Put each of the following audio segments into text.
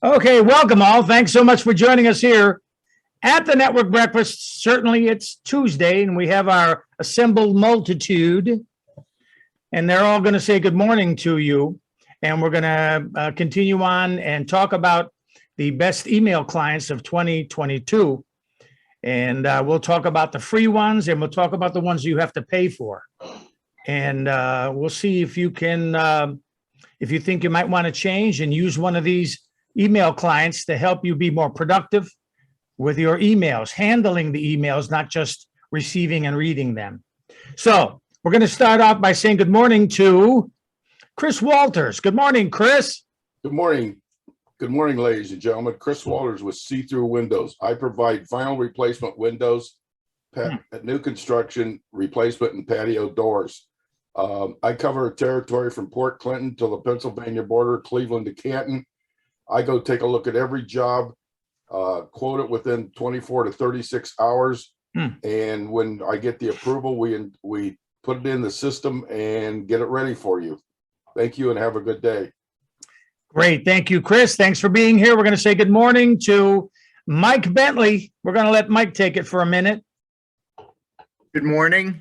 Okay, welcome all. Thanks so much for joining us here at the Network Breakfast. Certainly it's Tuesday and we have our assembled multitude, and they're all going to say good morning to you. And we're going to continue on and talk about the best email clients of 2022. And we'll talk about the free ones, and we'll talk about the ones you have to pay for. And we'll see if you can, if you think you might want to change and use one of these email clients to help you be more productive with your emails, handling the emails, not just receiving and reading them. So we're going to start off by saying good morning to Chris Walters. Good morning, Chris. Good morning. Good morning, ladies and gentlemen. Chris Walters with See-Through Windows. I provide vinyl replacement windows, new construction, replacement, and patio doors. I cover a territory from Port Clinton to the Pennsylvania border, Cleveland to Canton. I go take a look at every job, quote it within 24 to 36 hours. And when I get the approval, we put it in the system and get it ready for you. Thank you and have a good day. Great. Thank you, Chris. Thanks for being here. We're going to say good morning to Mike Bentley. We're going to let Mike take it for a minute. Good morning.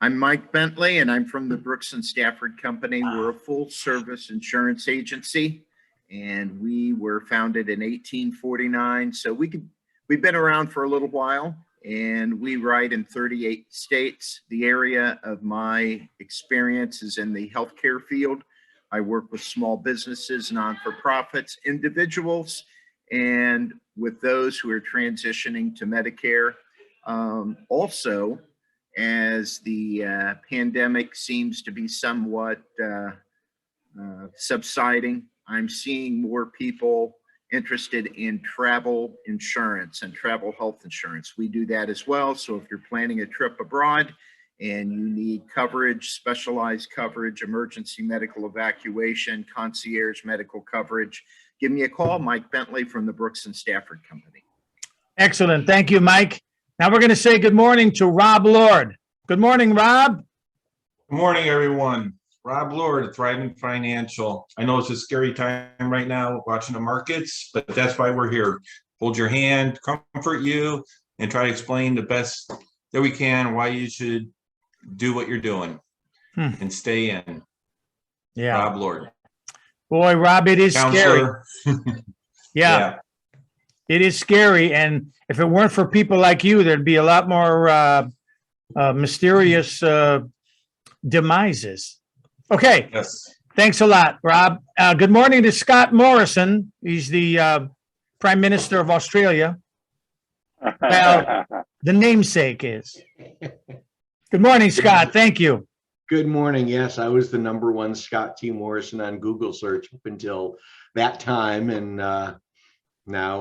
I'm Mike Bentley, and I'm from the Brooks and Stafford Company. We're a full-service insurance agency, and we were founded in 1849. So we've been around for a little while, and we write in 38 states. The area of my experience is in the healthcare field. I work with small businesses, non-for-profits, individuals, and with those who are transitioning to Medicare. Also, as the pandemic seems to be somewhat subsiding, I'm seeing more people interested in travel insurance and travel health insurance. We do that as well. So if you're planning a trip abroad and you need coverage, specialized coverage, emergency medical evacuation, concierge medical coverage, give me a call. Mike Bentley from the Brooks and Stafford Company. Excellent. Thank you, Mike. Now we're going to say good morning to Rob Lord. Good morning, Rob. Good morning, everyone. Rob Lord, Thriving Financial. I know it's a scary time right now watching the markets, but that's why we're here. Hold your hand, comfort you, and try to explain the best that we can why you should do what you're doing and stay in. Yeah. Rob Lord. Boy, Rob, it is Counselor. scary. Yeah. It is scary. And if it weren't for people like you, there'd be a lot more mysterious demises. Okay. Yes. Thanks a lot, Rob. Good morning to Scott Morrison. He's the Prime Minister of Australia. Well, the namesake is. Good morning, Scott. Thank you. Good morning. Yes, I was the #1 Scott T. Morrison on Google search up until that time, and now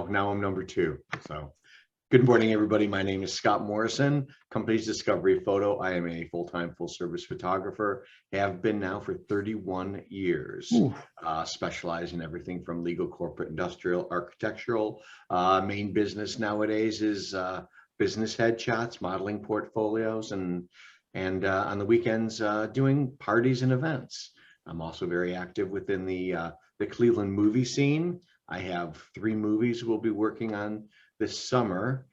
I'm #2. So, good morning, everybody. My name is Scott Morrison. Company's Discovery Photo. I am a full-time, full-service photographer. Have been now for 31 years. Specialize in everything from legal, corporate, industrial, architectural. Main business nowadays is business headshots, modeling portfolios, and on the weekends doing parties and events. I'm also very active within the Cleveland movie scene. I have 3 movies we'll be working on this summer.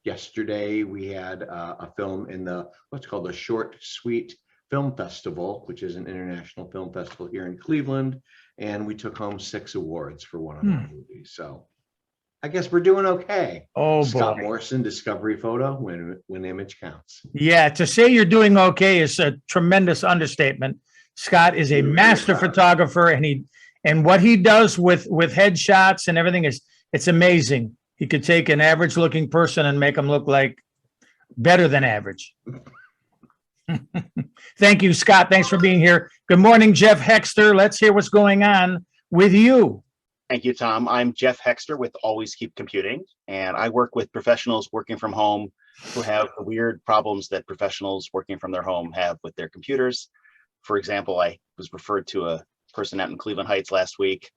Yesterday we had a film in what's called the Short Sweet Film Festival, which is an international film festival here in Cleveland, and we took home 6 awards for one of our movies. So I guess we're doing okay. Oh, Scott boy. Morrison, Discovery Photo, when image counts. Yeah, to say you're doing okay is a tremendous understatement. Scott is a master photographer, and what he does with headshots and everything it's amazing. He could take an average looking person and make them look like better than average. Thank you, Scott. Thanks for being here. Good morning, Jeff Hexter. Let's hear what's going on with you. Thank you, Tom. I'm Jeff Hexter with Always Keep Computing, and I work with professionals working from home who have the weird problems that professionals working from their home have with their computers. For example, I was referred to a person out in Cleveland Heights last week.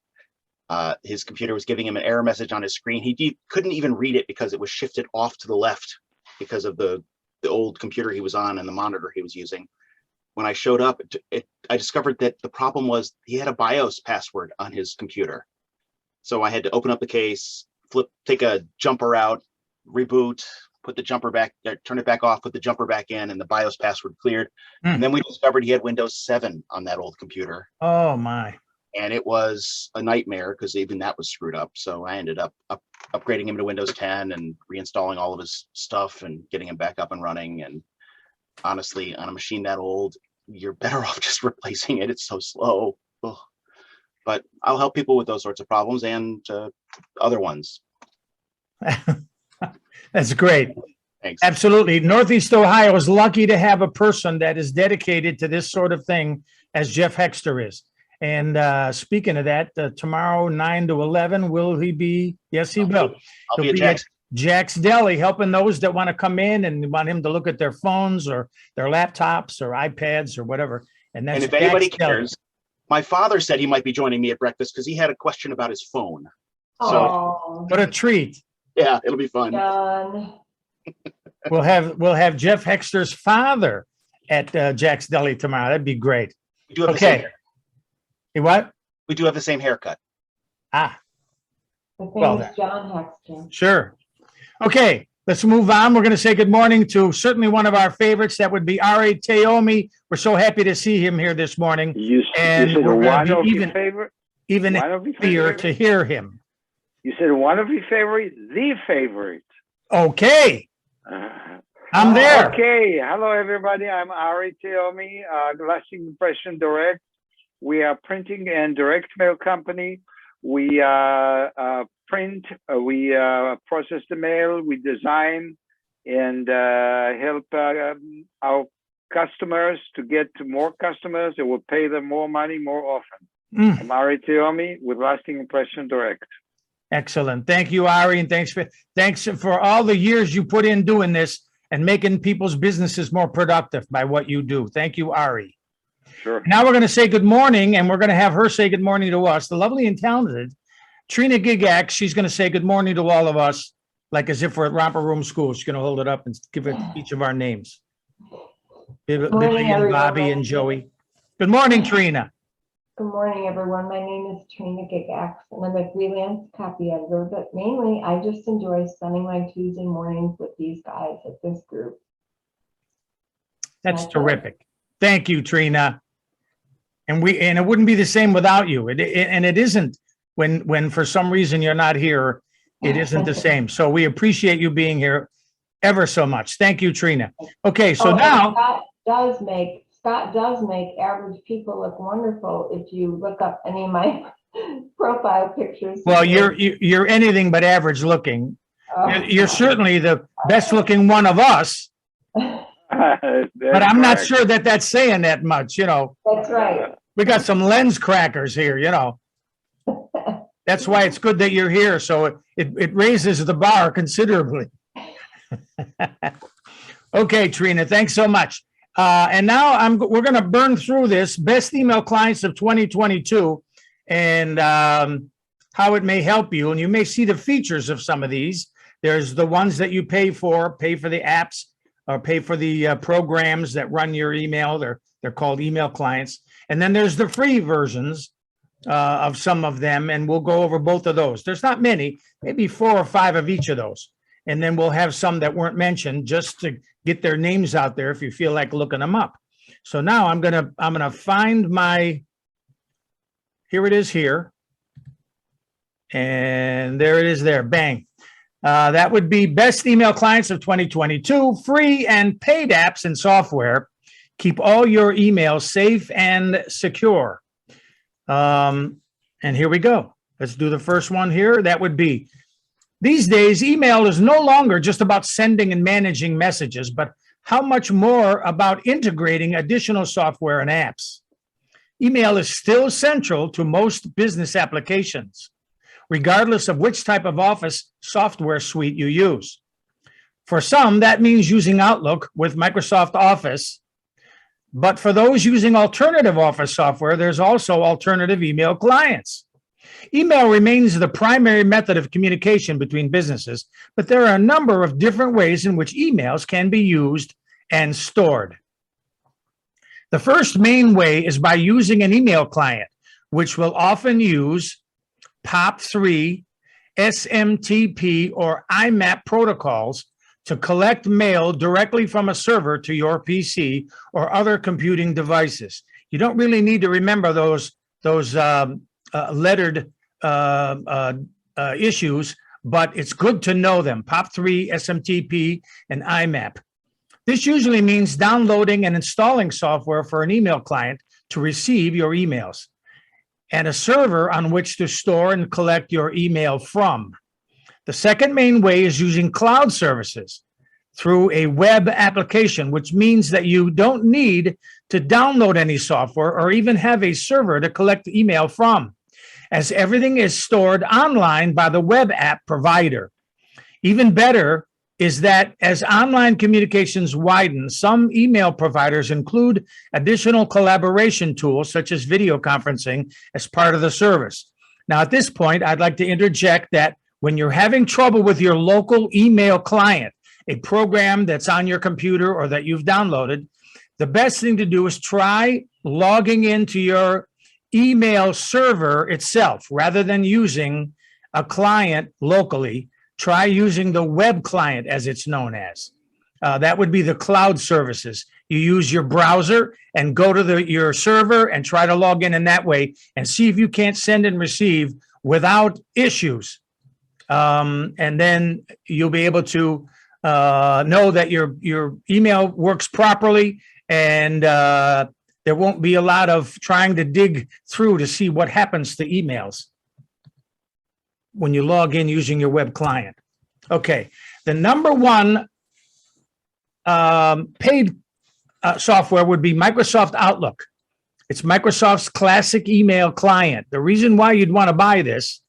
His computer was giving him an error message on his screen. He couldn't even read it because it was shifted off to the left because of the old computer he was on and the monitor he was using. When I showed up, I discovered that the problem was he had a BIOS password on his computer. So I had to open up the case, take a jumper out, reboot, put the jumper back, turn it back off, put the jumper back in, and the BIOS password cleared. And then we discovered he had Windows 7 on that old computer. Oh, my. And it was a nightmare because even that was screwed up. So I ended up upgrading him to Windows 10 and reinstalling all of his stuff and getting him back up and running. And honestly, on a machine that old, you're better off just replacing it. It's so slow. Ugh. But I'll help people with those sorts of problems and other ones. That's great. Thanks. Absolutely. Northeast Ohio is lucky to have a person that is dedicated to this sort of thing as Jeff Hexter is. And speaking of that, tomorrow, 9 to 11, will he be? Yes, he will. I'll be He'll at Jack's. Jack's Deli, helping those that want to come in and want him to look at their phones or their laptops or iPads or whatever. And that's And if anybody Jack's Deli. cares, my father said he might be joining me at breakfast because he had a question about his phone. So Oh, What a treat. yeah, it'll be fun. John. We'll have Jeff Hexter's father at Jack's Deli tomorrow. That'd be great. We do have the same Okay. hair. Hey, what? We do have the same haircut. Ah, The Well, famous John Hexter. sure. Okay, let's move on. We're going to say good morning to certainly one of our favorites. That would be Ari Taomi. We're so happy to see him here this morning. You And said we're gonna one be of even- your favorite? Even One of your happier favorite? to hear him. You said one of your favorite? The favorite. Okay, Uh, I'm there. Okay. Hello, everybody. I'm Ari Taomi, Lasting Impression Direct. We are printing and direct mail company. We print, we process the mail, we design and help our customers to get to more customers. It will pay them more money more often. Mm, I'm Ari Taomi with Lasting Impression Direct. excellent. Thank you, Ari, and thanks for all the years you put in doing this and making people's businesses more productive by what you do. Thank you, Ari. Sure. Now we're going to say good morning, and we're going to have her say good morning to us. The lovely and talented Trina Gigak, she's going to say good morning to all of us, like as if we're at Romper Room School. She's going to hold it up and give it each of our names. Billy Morning, and Bobby everyone. and Joey. Good morning, Trina. Good morning, everyone. My name is Trina Gigax, and I'm a freelance copy editor, but mainly I just enjoy spending my Tuesday mornings with these guys at this group. That's Okay. terrific. Thank you, Trina. And it wouldn't be the same without you. And it isn't when for some reason you're not here, it isn't the same. So we appreciate you being here ever so much. Thank you, Trina. Okay, so Oh, and now, Scott does make average people look wonderful if you look up any of my profile pictures. well, you're anything but average looking. Oh. You're certainly the best looking one of us, but I'm not sure that that's saying that much, you know. That's right. We got some lens crackers here, you know. That's why it's good that you're here. So it raises the bar considerably. Okay, Trina, thanks so much. And now we're going to burn through this best email clients of 2022 and how it may help you. And you may see the features of some of these. There's the ones that you pay for the apps or pay for the programs that run your email. They're called email clients. And then there's the free versions of some of them, and we'll go over both of those. There's not many, maybe 4 or 5 of each of those. And then we'll have some that weren't mentioned just to get their names out there if you feel like looking them up. So now I'm gonna find here it is here. And there it is there, bang. That would be best email clients of 2022, free and paid apps and software. Keep all your emails safe and secure. And here we go. Let's do the first one here. That would be, these days, email is no longer just about sending and managing messages, but how much more about integrating additional software and apps. Email is still central to most business applications, regardless of which type of Office software suite you use. For some, that means using Outlook with Microsoft Office. But for those using alternative Office software, there's also alternative email clients. Email remains the primary method of communication between businesses, but there are a number of different ways in which emails can be used and stored. The first main way is by using an email client, which will often use POP3, SMTP, or IMAP protocols to collect mail directly from a server to your PC or other computing devices. You don't really need to remember those lettered issues, but it's good to know them: POP3, SMTP, and IMAP. This usually means downloading and installing software for an email client to receive your emails, and a server on which to store and collect your email from. The second main way is using cloud services through a web application, which means that you don't need to download any software or even have a server to collect email from, as everything is stored online by the web app provider. Even better is that as online communications widen, some email providers include additional collaboration tools such as video conferencing as part of the service. Now, at this point, I'd like to interject that when you're having trouble with your local email client, a program that's on your computer or that you've downloaded, the best thing to do is try logging into your email server itself rather than using a client locally. Try using the web client, as it's known as. That would be the cloud services. You use your browser and go to your server and try to log in that way and see if you can't send and receive without issues. And then you'll be able to know that your email works properly, and there won't be a lot of trying to dig through to see what happens to emails when you log in using your web client. Okay, the number one paid software would be Microsoft Outlook. It's Microsoft's classic email client. The reason why you'd want to buy this,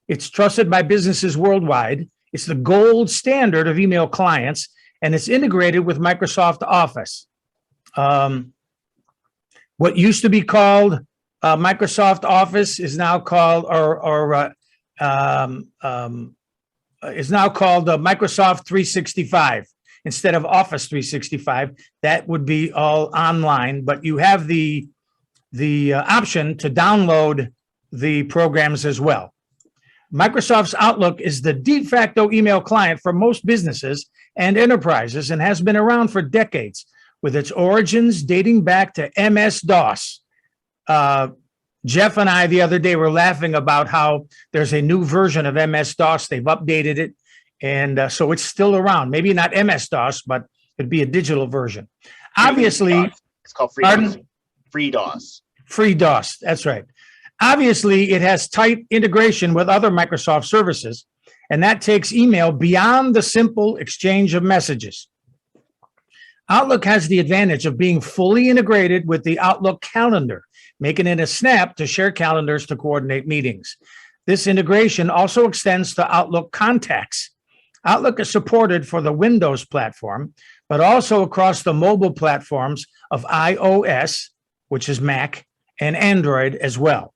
it's trusted by businesses worldwide. It's the gold standard of email clients, and it's integrated with Microsoft Office. What used to be called Microsoft Office is now called, is now called Microsoft 365 instead of Office 365. That would be all online, but you have the option to download the programs as well. Microsoft's Outlook is the de facto email client for most businesses and enterprises and has been around for decades, with its origins dating back to MS-DOS. Jeff and I the other day were laughing about how there's a new version of MS-DOS. They've updated it, and so it's still around. Maybe not MS-DOS, but it'd be a digital version. Obviously, it's called FreeDOS. FreeDOS. FreeDOS, that's right. Obviously, it has tight integration with other Microsoft services, and that takes email beyond the simple exchange of messages. Outlook has the advantage of being fully integrated with the Outlook calendar, making it a snap to share calendars to coordinate meetings. This integration also extends to Outlook Contacts. Outlook is supported for the Windows platform, but also across the mobile platforms of iOS, which is Mac, and Android as well.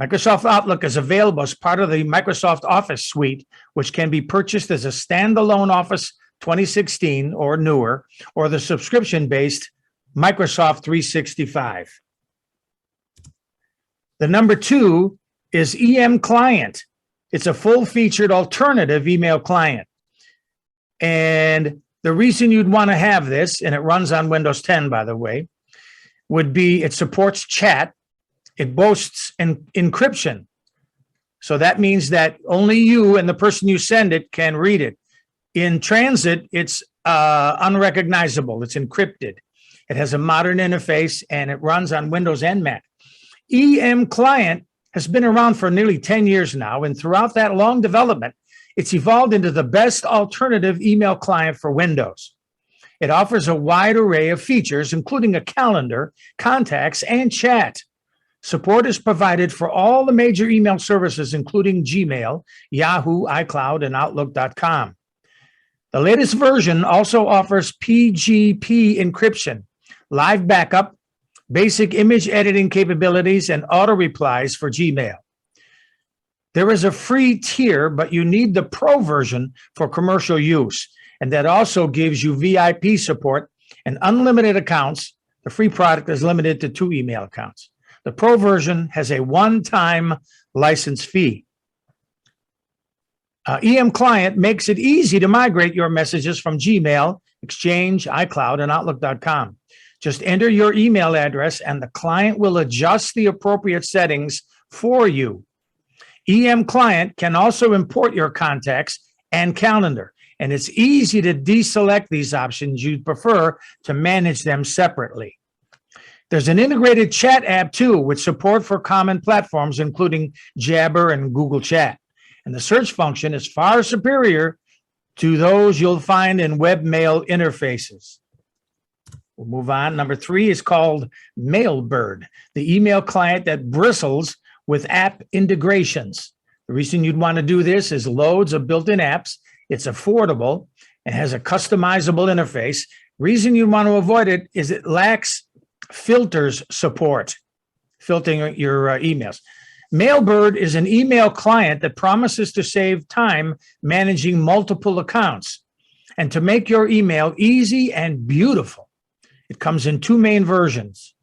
Microsoft Outlook is available as part of the Microsoft Office suite, which can be purchased as a standalone Office 2016 or newer, or the subscription-based Microsoft 365. The number two is EM Client. It's a full-featured alternative email client. And the reason you'd want to have this, and it runs on Windows 10, by the way, would be it supports chat. It boasts encryption. So that means that only you and the person you send it can read it. In transit, it's unrecognizable. It's encrypted. It has a modern interface, and it runs on Windows and Mac. EM Client has been around for nearly 10 years now, and throughout that long development, it's evolved into the best alternative email client for Windows. It offers a wide array of features, including a calendar, contacts, and chat. Support is provided for all the major email services, including Gmail, Yahoo, iCloud, and Outlook.com. The latest version also offers PGP encryption, live backup, basic image editing capabilities, and auto replies for Gmail. There is a free tier, but you need the Pro version for commercial use, and that also gives you VIP support and unlimited accounts. The free product is limited to 2 email accounts. The Pro version has a one-time license fee. EM Client makes it easy to migrate your messages from Gmail, Exchange, iCloud, and Outlook.com. Just enter your email address and the client will adjust the appropriate settings for you. EM Client can also import your contacts and calendar, and it's easy to deselect these options you'd prefer to manage them separately. There's an integrated chat app too, with support for common platforms, including Jabber and Google Chat. And the search function is far superior to those you'll find in webmail interfaces. We'll move on. Number 3 is called Mailbird, the email client that bristles with app integrations. The reason you'd want to do this is loads of built-in apps. It's affordable and has a customizable interface. Reason you want to avoid it is it lacks filters support, filtering your emails. Mailbird is an email client that promises to save time managing multiple accounts and to make your email easy and beautiful. It comes in 2 main versions,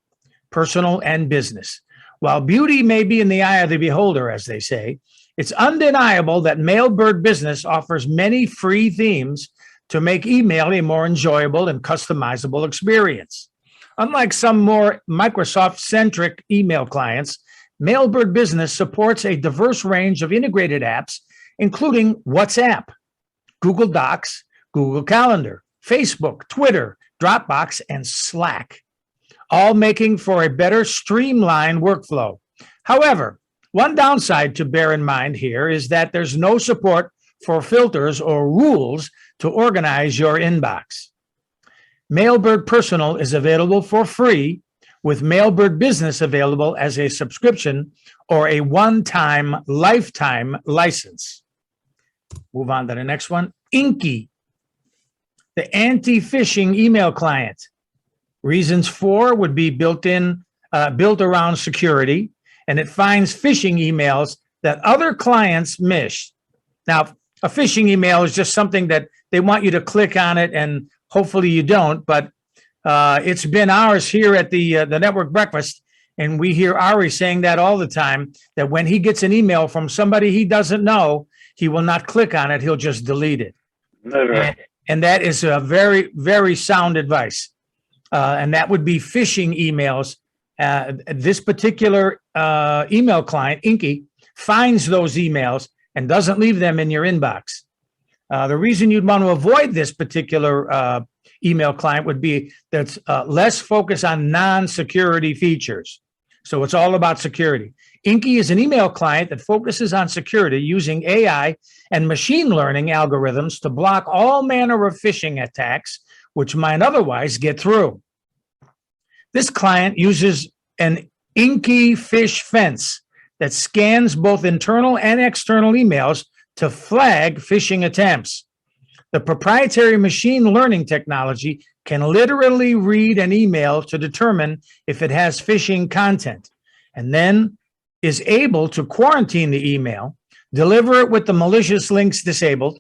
personal and business. While beauty may be in the eye of the beholder, as they say, it's undeniable that Mailbird Business offers many free themes to make email a more enjoyable and customizable experience. Unlike some more Microsoft-centric email clients, Mailbird Business supports a diverse range of integrated apps, including WhatsApp, Google Docs, Google Calendar, Facebook, Twitter, Dropbox, and Slack, all making for a better streamlined workflow. However, one downside to bear in mind here is that there's no support for filters or rules to organize your inbox. Mailbird Personal is available for free, with Mailbird Business available as a subscription or a one-time lifetime license. Move on to the next one. Inky, the anti-phishing email client. Reasons for would be built around security, and it finds phishing emails that other clients miss. Now, a phishing email is just something that they want you to click on it, and hopefully you don't, but it's been ours here at the Network Breakfast, and we hear Ari saying that all the time, that when he gets an email from somebody he doesn't know, he will not click on it, he'll just delete it. Never. And that is a very, very sound advice. And that would be phishing emails. This particular email client, Inky, finds those emails and doesn't leave them in your inbox. The reason you'd want to avoid this particular email client would be that less focus on non-security features. So it's all about security. Inky is an email client that focuses on security using AI and machine learning algorithms to block all manner of phishing attacks, which might otherwise get through. This client uses an Inky Phish Fence that scans both internal and external emails to flag phishing attempts. The proprietary machine learning technology can literally read an email to determine if it has phishing content, and then is able to quarantine the email, deliver it with the malicious links disabled.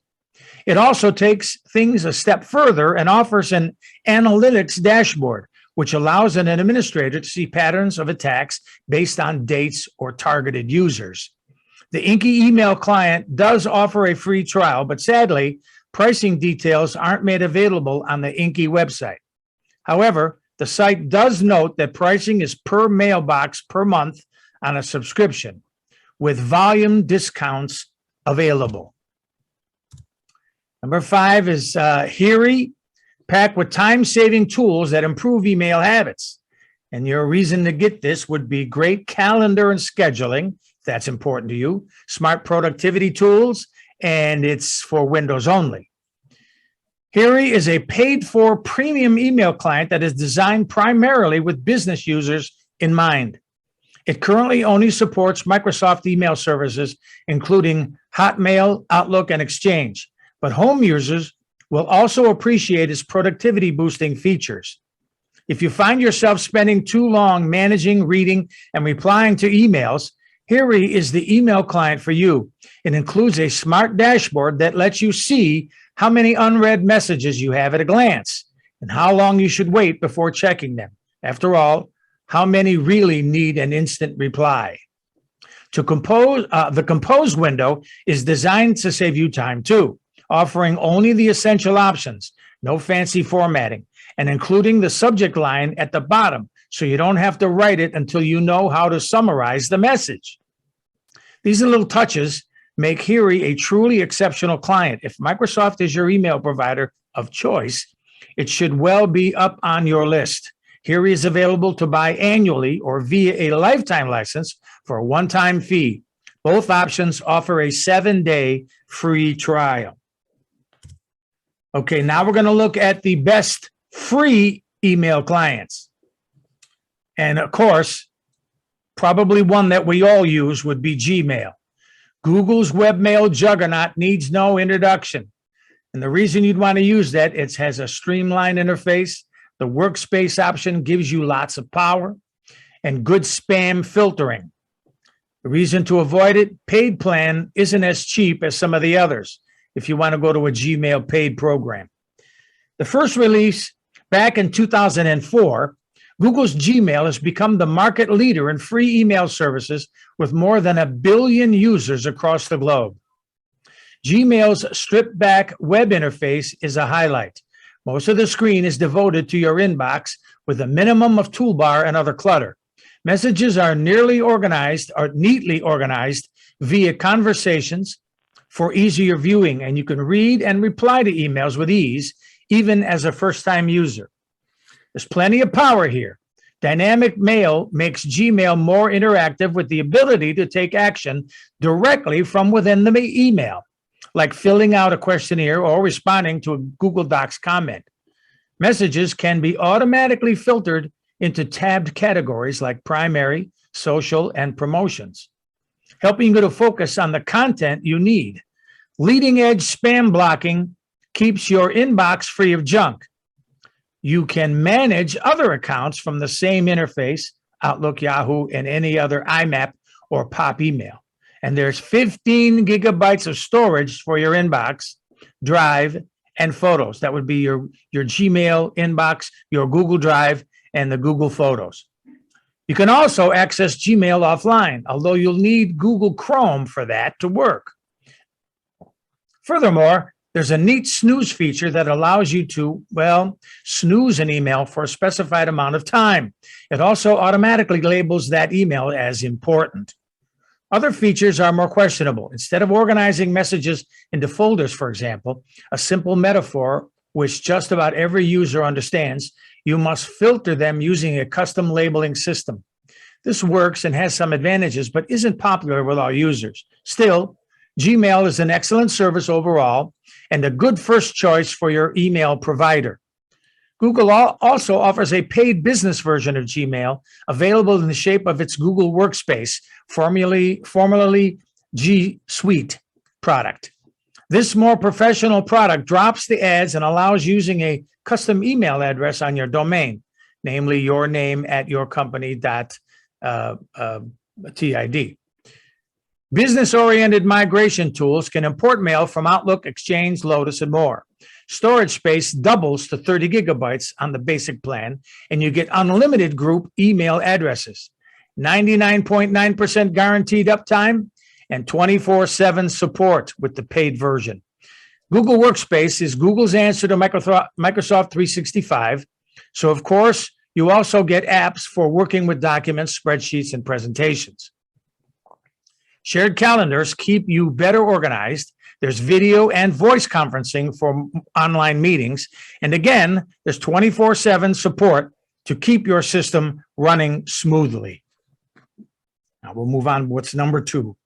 It also takes things a step further and offers an analytics dashboard, which allows an administrator to see patterns of attacks based on dates or targeted users. The Inky email client does offer a free trial, but sadly, pricing details aren't made available on the Inky website. However, the site does note that pricing is per mailbox per month on a subscription, with volume discounts available. Number 5 is Hiri, packed with time-saving tools that improve email habits. And your reason to get this would be great calendar and scheduling, if that's important to you, smart productivity tools, and it's for Windows only. Hiri is a paid-for premium email client that is designed primarily with business users in mind. It currently only supports Microsoft email services, including Hotmail, Outlook, and Exchange, but home users will also appreciate its productivity-boosting features. If you find yourself spending too long managing, reading, and replying to emails, Hiri is the email client for you. It includes a smart dashboard that lets you see how many unread messages you have at a glance and how long you should wait before checking them. After all, how many really need an instant reply? The compose window is designed to save you time too, offering only the essential options, no fancy formatting, and including the subject line at the bottom so you don't have to write it until you know how to summarize the message. These little touches make Here a truly exceptional client. If Microsoft is your email provider of choice, it should well be up on your list. Here is available to buy annually or via a lifetime license for a one-time fee. Both options offer a 7-day free trial. Okay, now we're going to look at the best free email clients. And of course, probably one that we all use would be Gmail. Google's webmail juggernaut needs no introduction. And the reason you'd want to use that, it has a streamlined interface. The workspace option gives you lots of power and good spam filtering. The reason to avoid it, paid plan isn't as cheap as some of the others if you want to go to a Gmail paid program. The first release back in 2004, Google's Gmail has become the market leader in free email services with more than 1 billion users across the globe. Gmail's stripped back web interface is a highlight. Most of the screen is devoted to your inbox with a minimum of toolbar and other clutter. Messages are neatly organized via conversations for easier viewing, and you can read and reply to emails with ease, even as a first-time user. There's plenty of power here. Dynamic Mail makes Gmail more interactive with the ability to take action directly from within the email, like filling out a questionnaire or responding to a Google Docs comment. Messages can be automatically filtered into tabbed categories like primary, social, and promotions, helping you to focus on the content you need. Leading edge spam blocking keeps your inbox free of junk. You can manage other accounts from the same interface, Outlook, Yahoo, and any other IMAP or POP email. And there's 15 gigabytes of storage for your inbox, Drive, and Photos. That would be your Gmail inbox, your Google Drive, and the Google Photos. You can also access Gmail offline, although you'll need Google Chrome for that to work. Furthermore, there's a neat snooze feature that allows you to, snooze an email for a specified amount of time. It also automatically labels that email as important. Other features are more questionable. Instead of organizing messages into folders, for example, a simple metaphor which just about every user understands, you must filter them using a custom labeling system. This works and has some advantages, but isn't popular with all users. Still, Gmail is an excellent service overall and a good first choice for your email provider. Google also offers a paid business version of Gmail available in the shape of its Google Workspace, formerly G Suite product. This more professional product drops the ads and allows using a custom email address on your domain, namely your name at yourcompany.tid. Business-oriented migration tools can import mail from Outlook, Exchange, Lotus, and more. Storage space doubles to 30 gigabytes on the basic plan, and you get unlimited group email addresses, 99.9% guaranteed uptime, and 24/7 support with the paid version. Google Workspace is Google's answer to Microsoft 365. So, of course, you also get apps for working with documents, spreadsheets, and presentations. Shared calendars keep you better organized. There's video and voice conferencing for online meetings. And again, there's 24/7 support to keep your system running smoothly. Now we'll move on. What's number 2?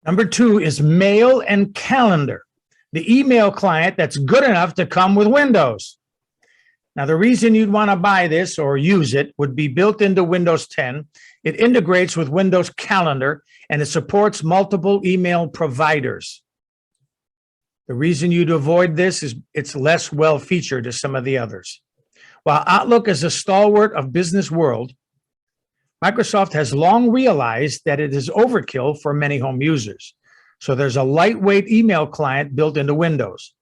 Number 2 is Mail and Calendar, the email client that's good enough to come with Windows. Now, the reason you'd want to buy this or use it would be built into Windows 10. It integrates with Windows Calendar, and it supports multiple email providers. The reason you'd avoid this is it's less well-featured as some of the others. While Outlook is a stalwart of business world, Microsoft has long realized that it is overkill for many home users. So there's a lightweight email client built into Windows.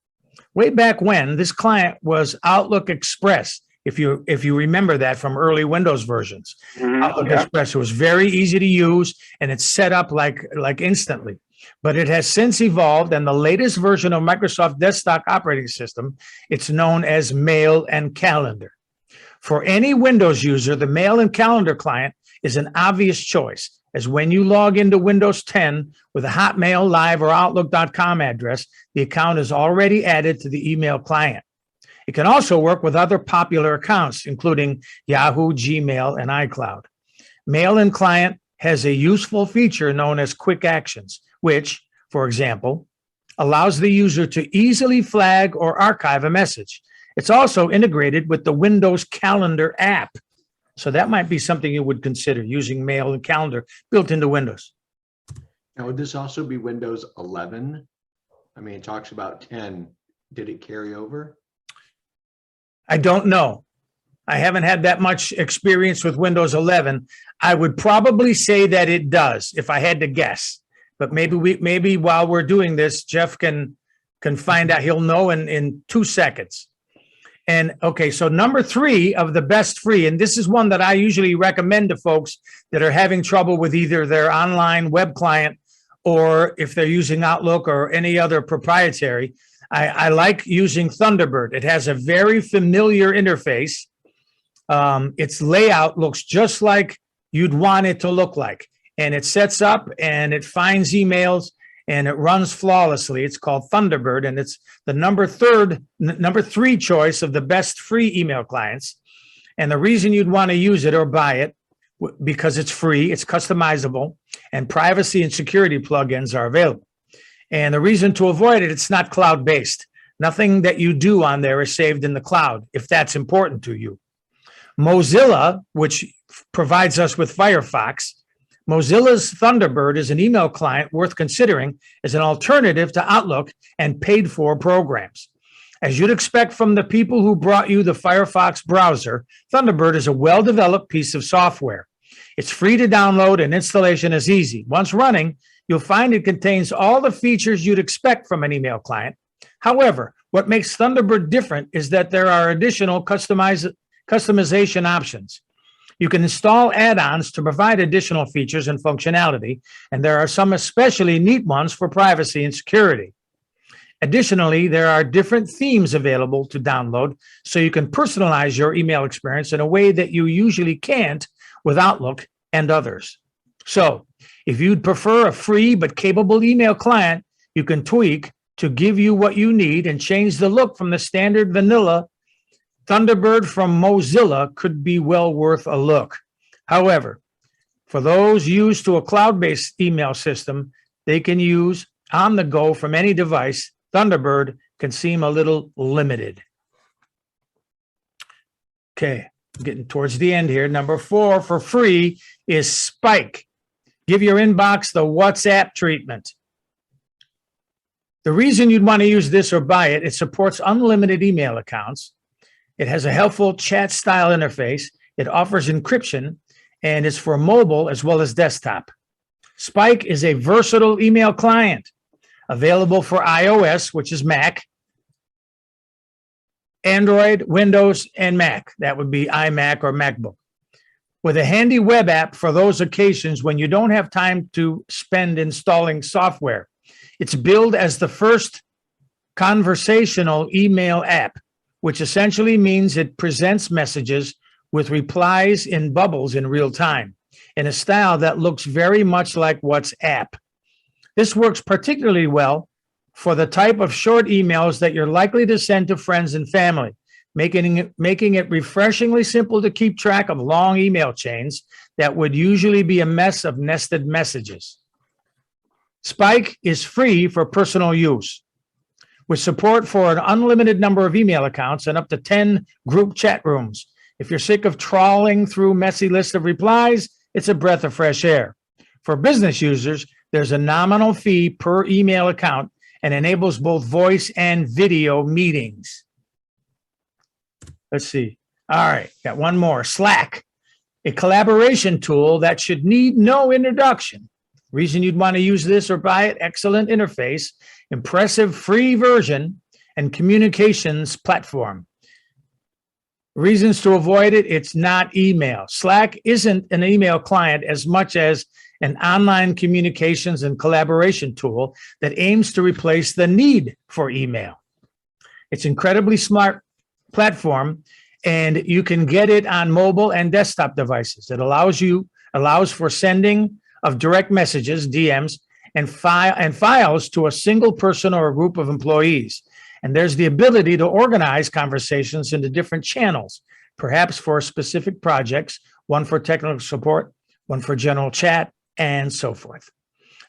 Way back when, this client was Outlook Express. if you remember that from early Windows versions. Outlook Yeah. Express was very easy to use and it's set up like instantly. But it has since evolved, and the latest version of Microsoft Desktop operating system, it's known as Mail and Calendar. For any Windows user, the Mail and Calendar client is an obvious choice, as when you log into Windows 10 with a Hotmail, Live, or Outlook.com address, the account is already added to the email client. It can also work with other popular accounts, including Yahoo, Gmail, and iCloud. Mail and Client has a useful feature known as Quick Actions, which, for example, allows the user to easily flag or archive a message. It's also integrated with the Windows Calendar app. So that might be something you would consider, using Mail and Calendar built into Windows. Now, would this also be Windows 11? I mean, it talks about 10. Did it carry over? I don't know. I haven't had that much experience with Windows 11. I would probably say that it does, if I had to guess. But maybe while we're doing this, Jeff can find out. He'll know in 2 seconds. And okay, so number 3 of the best free, and this is one that I usually recommend to folks that are having trouble with either their online web client or if they're using Outlook or any other proprietary. I like using Thunderbird. It has a very familiar interface. Its layout looks just like you'd want it to look like. And it sets up and it finds emails and it runs flawlessly. It's called Thunderbird, and it's the number 3 choice of the best free email clients. And the reason you'd want to use it or buy it, because it's free, it's customizable, and privacy and security plugins are available. And the reason to avoid it, it's not cloud-based. Nothing that you do on there is saved in the cloud, if that's important to you. Mozilla, which provides us with Firefox, Mozilla's Thunderbird is an email client worth considering as an alternative to Outlook and paid-for programs. As you'd expect from the people who brought you the Firefox browser, Thunderbird is a well-developed piece of software. It's free to download and installation is easy. Once running, you'll find it contains all the features you'd expect from an email client. However, what makes Thunderbird different is that there are additional customization options. You can install add-ons to provide additional features and functionality, and there are some especially neat ones for privacy and security. Additionally, there are different themes available to download, so you can personalize your email experience in a way that you usually can't with Outlook and others. So, if you'd prefer a free but capable email client, you can tweak to give you what you need and change the look from the standard vanilla. Thunderbird from Mozilla could be well worth a look. However, for those used to a cloud-based email system they can use on the go from any device, Thunderbird can seem a little limited. Okay, getting towards the end here. Number 4 for free is Spike. Give your inbox the WhatsApp treatment. The reason you'd want to use this or buy it, it supports unlimited email accounts. It has a helpful chat style interface. It offers encryption and is for mobile as well as desktop. Spike is a versatile email client available for iOS, which is Mac, Android, Windows, and Mac. That would be iMac or MacBook. With a handy web app for those occasions when you don't have time to spend installing software. It's billed as the first conversational email app, which essentially means it presents messages with replies in bubbles in real time, in a style that looks very much like WhatsApp. This works particularly well for the type of short emails that you're likely to send to friends and family, making it refreshingly simple to keep track of long email chains that would usually be a mess of nested messages. Spike is free for personal use, with support for an unlimited number of email accounts and up to 10 group chat rooms. If you're sick of trawling through messy lists of replies, it's a breath of fresh air. For business users, there's a nominal fee per email account and enables both voice and video meetings. Let's see. All right, got one more. Slack, a collaboration tool that should need no introduction. Reason you'd want to use this or buy it: excellent interface, impressive free version, and communications platform. Reasons to avoid it, it's not email. Slack isn't an email client as much as an online communications and collaboration tool that aims to replace the need for email. It's incredibly smart platform, and you can get it on mobile and desktop devices. It allows for sending of direct messages, DMs, and files to a single person or a group of employees. And there's the ability to organize conversations into different channels, perhaps for specific projects, one for technical support, one for general chat, and so forth.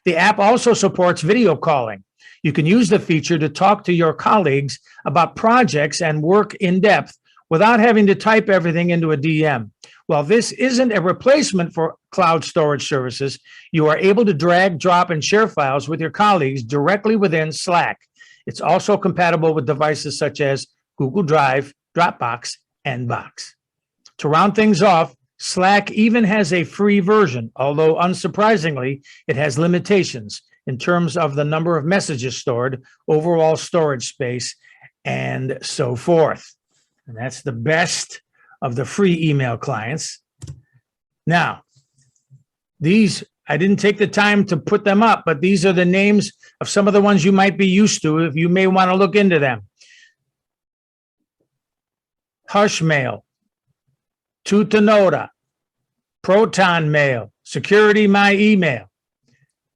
The app also supports video calling. You can use the feature to talk to your colleagues about projects and work in depth without having to type everything into a DM. While this isn't a replacement for cloud storage services, you are able to drag, drop, and share files with your colleagues directly within Slack. It's also compatible with devices such as Google Drive, Dropbox, and Box. To round things off, Slack even has a free version, although unsurprisingly, it has limitations in terms of the number of messages stored, overall storage space, and so forth. And that's the best of the free email clients. Now, these, I didn't take the time to put them up, but these are the names of some of the ones you might be used to if you may want to look into them. Hushmail, Tutanota, Proton Mail, Security My Email,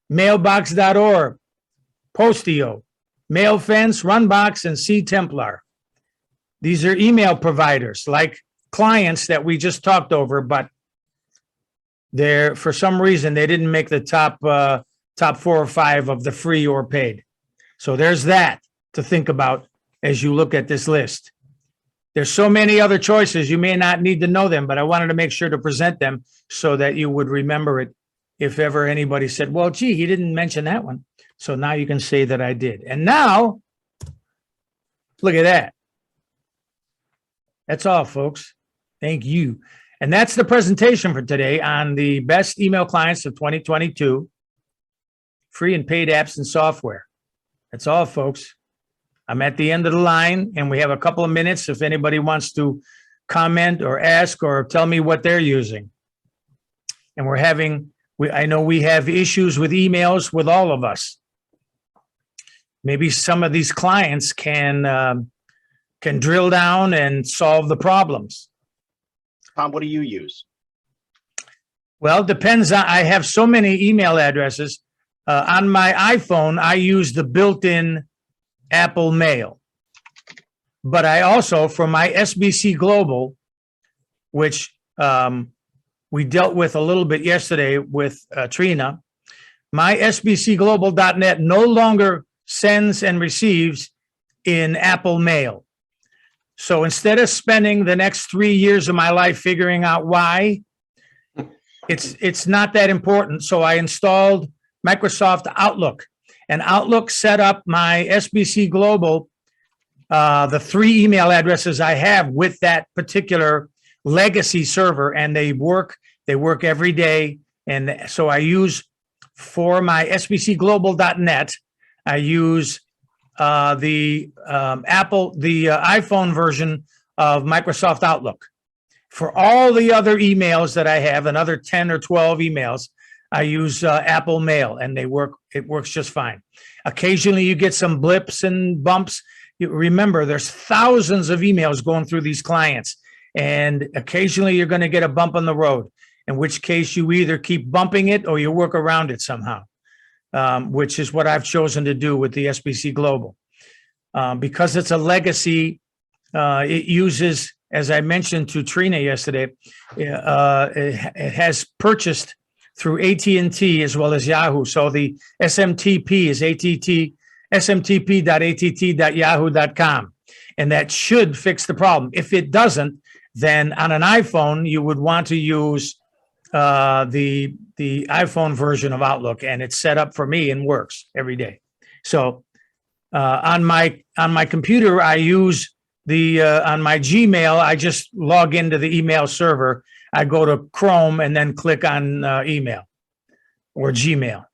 Mailbox.org, Postio, Mailfence, Runbox, and CTemplar. These are email providers like clients that we just talked over, but they're, for some reason, they didn't make the top 4 or 5 of the free or paid. So there's that to think about as you look at this list. There's so many other choices, you may not need to know them, but I wanted to make sure to present them so that you would remember it if ever anybody said, well, gee, he didn't mention that one. So now you can say that I did. And now, look at that. That's all, folks. Thank you. And that's the presentation for today on the best email clients of 2022, free and paid apps and software. That's all, folks. I'm at the end of the line, and we have a couple of minutes if anybody wants to comment or ask or tell me what they're using. And I know we have issues with emails with all of us. Maybe some of these clients can drill down and solve the problems. Tom, what do you use? Well, it depends. I have so many email addresses. On my iPhone, I use the built-in Apple Mail. But I also, for my SBC Global, which we dealt with a little bit yesterday with Trina, my sbcglobal.net no longer sends and receives in Apple Mail. So instead of spending the next 3 years of my life figuring out why, it's not that important. So I installed Microsoft Outlook, and Outlook set up my SBC Global, the 3 email addresses I have with that particular legacy server, and they work every day. And so I use, for my sbcglobal.net, I use the iPhone version of Microsoft Outlook. For all the other emails that I have, another 10 or 12 emails, I use Apple Mail, and it works just fine. Occasionally you get some blips and bumps. Remember, there's thousands of emails going through these clients, and occasionally you're going to get a bump on the road, in which case you either keep bumping it or you work around it somehow. Which is what I've chosen to do with the SBC Global. Because it's a legacy, it uses, as I mentioned to Trina yesterday, it has purchased through AT&T as well as Yahoo. So the SMTP is smtp.att.yahoo.com. And that should fix the problem. If it doesn't, then on an iPhone, you would want to use the iPhone version of Outlook, and it's set up for me and works every day. So on my computer, I use on my Gmail, I just log into the email server. I go to Chrome and then click on email or Gmail.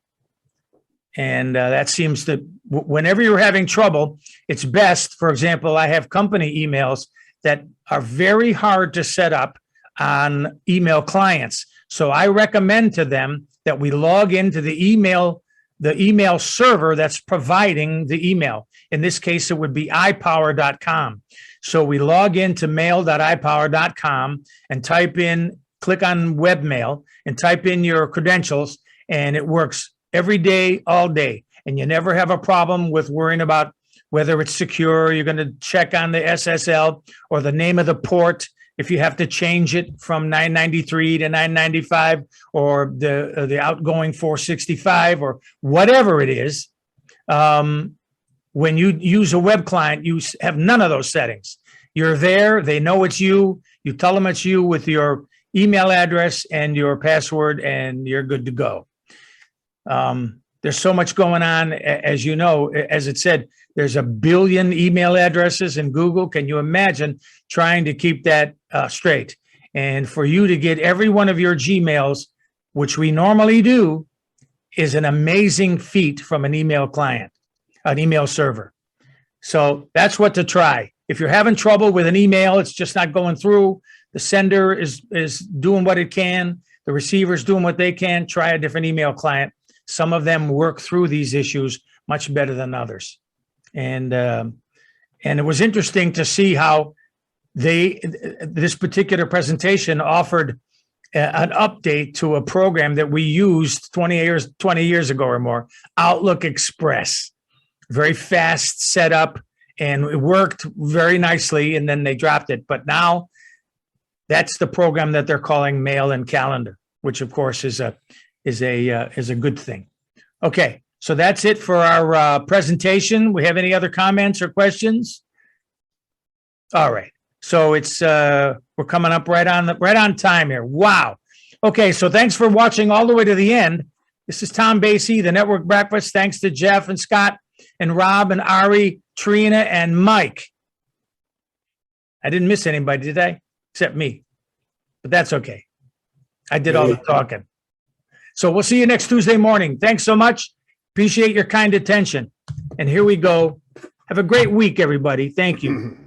And that seems to, whenever you're having trouble, it's best. For example, I have company emails that are very hard to set up on email clients. So I recommend to them that we log into the email server that's providing the email. In this case, it would be ipower.com. So we log into mail.ipower.com and click on webmail and type in your credentials, and it works every day, all day. And you never have a problem with worrying about whether it's secure. You're going to check on the SSL or the name of the port if you have to change it from 993 to 995 or the outgoing 465 or whatever it is. When you use a web client, you have none of those settings. You're there. They know it's you. You tell them it's you with your email address and your password, and you're good to go. There's so much going on, as you know, as it said, there's 1 billion email addresses in Google. Can you imagine trying to keep that straight? And for you to get every one of your Gmails, which we normally do, is an amazing feat from an email client, an email server. So that's what to try. If you're having trouble with an email, it's just not going through, the sender is doing what it can, the receiver's doing what they can, try a different email client. Some of them work through these issues much better than others. And it was interesting to see how this particular presentation offered an update to a program that we used 20 years ago or more, Outlook Express. Very fast setup, and it worked very nicely, and then they dropped it. But now that's the program that they're calling Mail and Calendar, which of course is a good thing. Okay, so that's it for our presentation. We have any other comments or questions? All right, so it's we're coming up right on time here. Wow. Okay, so thanks for watching all the way to the end. This is Tom Basie, the Network Breakfast. Thanks to Jeff and Scott and Rob and Ari, Trina and Mike. I didn't miss anybody, did I? Except me, but that's okay. I did all the talking. So we'll see you next Tuesday morning. Thanks so much. Appreciate your kind attention. And here we go. Have a great week, everybody. Thank you.